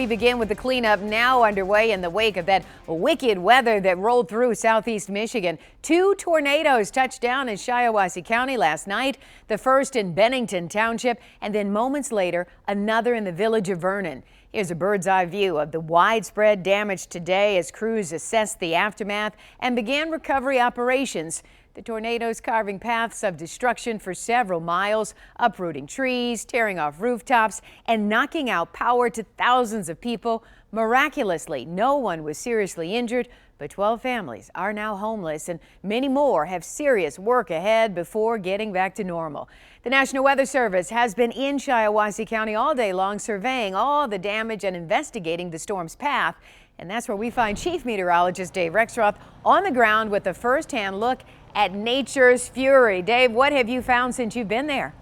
We begin with the cleanup now underway in the wake of that wicked weather that rolled through southeast Michigan. 2 tornadoes touched down in Shiawassee County last night, the first in Bennington Township, and then moments later, another in the village of Vernon. Here's a bird's eye view of the widespread damage today as crews assessed the aftermath and began recovery operations. The tornadoes carving paths of destruction for several miles, uprooting trees, tearing off rooftops, and knocking out power to thousands of people. Miraculously, no one was seriously injured, but 12 families are now homeless, and many more have serious work ahead before getting back to normal. The National Weather Service has been in Shiawassee County all day long, surveying all the damage and investigating the storm's path. And that's where we find Chief Meteorologist Dave Rexroth on the ground with a first-hand look at nature's fury. Dave, what have you found since you've been there?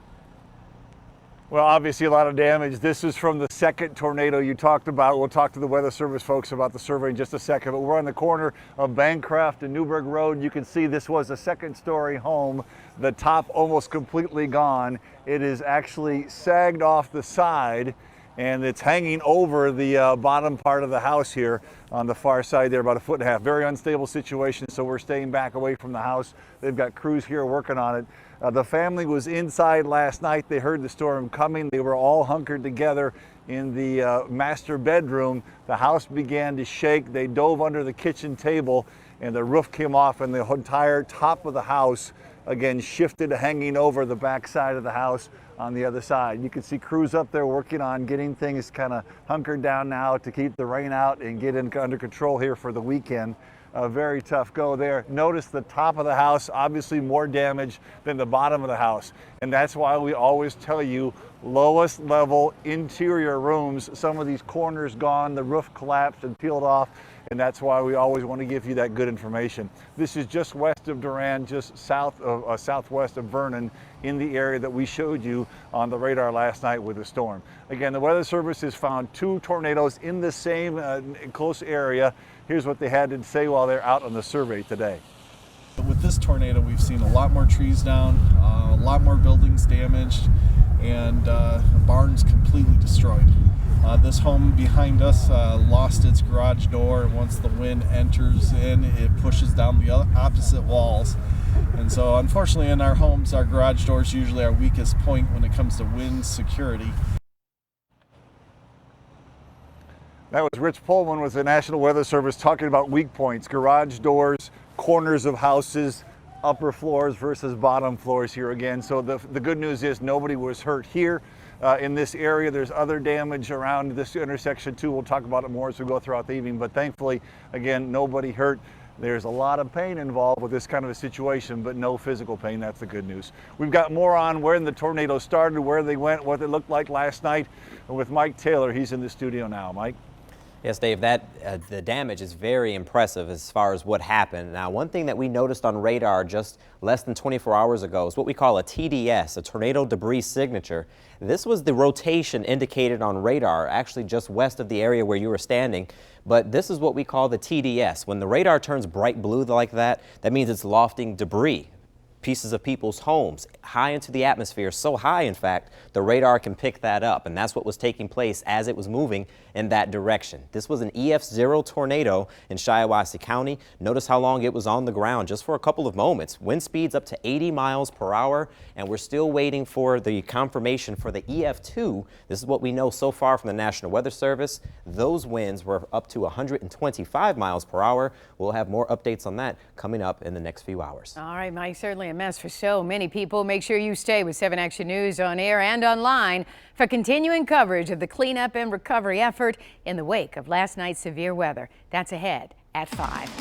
Well, obviously a lot of damage. This is from the second tornado you talked about. We'll talk to the Weather Service folks about the survey in just a second, but we're on the corner of Bancroft and Newburgh Road. You can see this was a second-story home. The top almost completely gone. It is actually sagged off the side, and it's hanging over the bottom part of the house here on the far side there, about 1.5 feet. Very unstable situation, so we're staying back away from the house. They've got crews here working on it. The family was inside last night. They heard the storm coming. They were all hunkered together in the master bedroom. The house began to shake. They dove under the kitchen table, and the roof came off, and the entire top of the house again shifted, hanging over the back side of the house on the other side. You can see crews up there working on getting things kind of hunkered down now to keep the rain out and get under control here for the weekend. A very tough go there. Notice the top of the house, obviously more damage than the bottom of the house. And that's why we always tell you lowest level interior rooms. Some of these corners gone, the roof collapsed and peeled off. And that's why we always want to give you that good information. This is just west of Durand, just southwest of Vernon, in the area that we showed you on the radar last night with the storm. Again, the Weather Service has found 2 tornadoes in the same close area. Here's what they had to say while they're out on the survey today. With this tornado, we've seen a lot more trees down, a lot more buildings damaged, and barns completely destroyed. This home behind us lost its garage door, and once the wind enters in, it pushes down the opposite walls. And so unfortunately in our homes, our garage door is usually our weakest point when it comes to wind security. That was Rich Pullman with the National Weather Service talking about weak points, garage doors, corners of houses, upper floors versus bottom floors here again. So the good news is nobody was hurt here. In this area, there's other damage around this intersection too. We'll talk about it more as we go throughout the evening, but thankfully, again, nobody hurt. There's a lot of pain involved with this kind of a situation, but no physical pain. That's the good news. We've got more on where the tornado started, where they went, what they looked like last night with Mike Taylor. He's in the studio now. Mike? Yes, Dave, the damage is very impressive as far as what happened. Now, one thing that we noticed on radar just less than 24 hours ago is what we call a TDS, a tornado debris signature. This was the rotation indicated on radar, actually just west of the area where you were standing. But this is what we call the TDS. When the radar turns bright blue like that, that means it's lofting debris. Pieces of people's homes high into the atmosphere, so high in fact the radar can pick that up, and that's what was taking place as it was moving in that direction. This was an EF-0 tornado in Shiawassee County. Notice how long it was on the ground, just for a couple of moments. Wind speeds up to 80 miles per hour, and we're still waiting for the confirmation for the EF-2. This is what we know so far from the National Weather Service. Those winds were up to 125 miles per hour. We'll have more updates on that coming up in the next few hours. All right, Mike, certainly a mess for so many people. Make sure you stay with 7 Action News on air and online for continuing coverage of the cleanup and recovery effort in the wake of last night's severe weather. That's ahead at 5.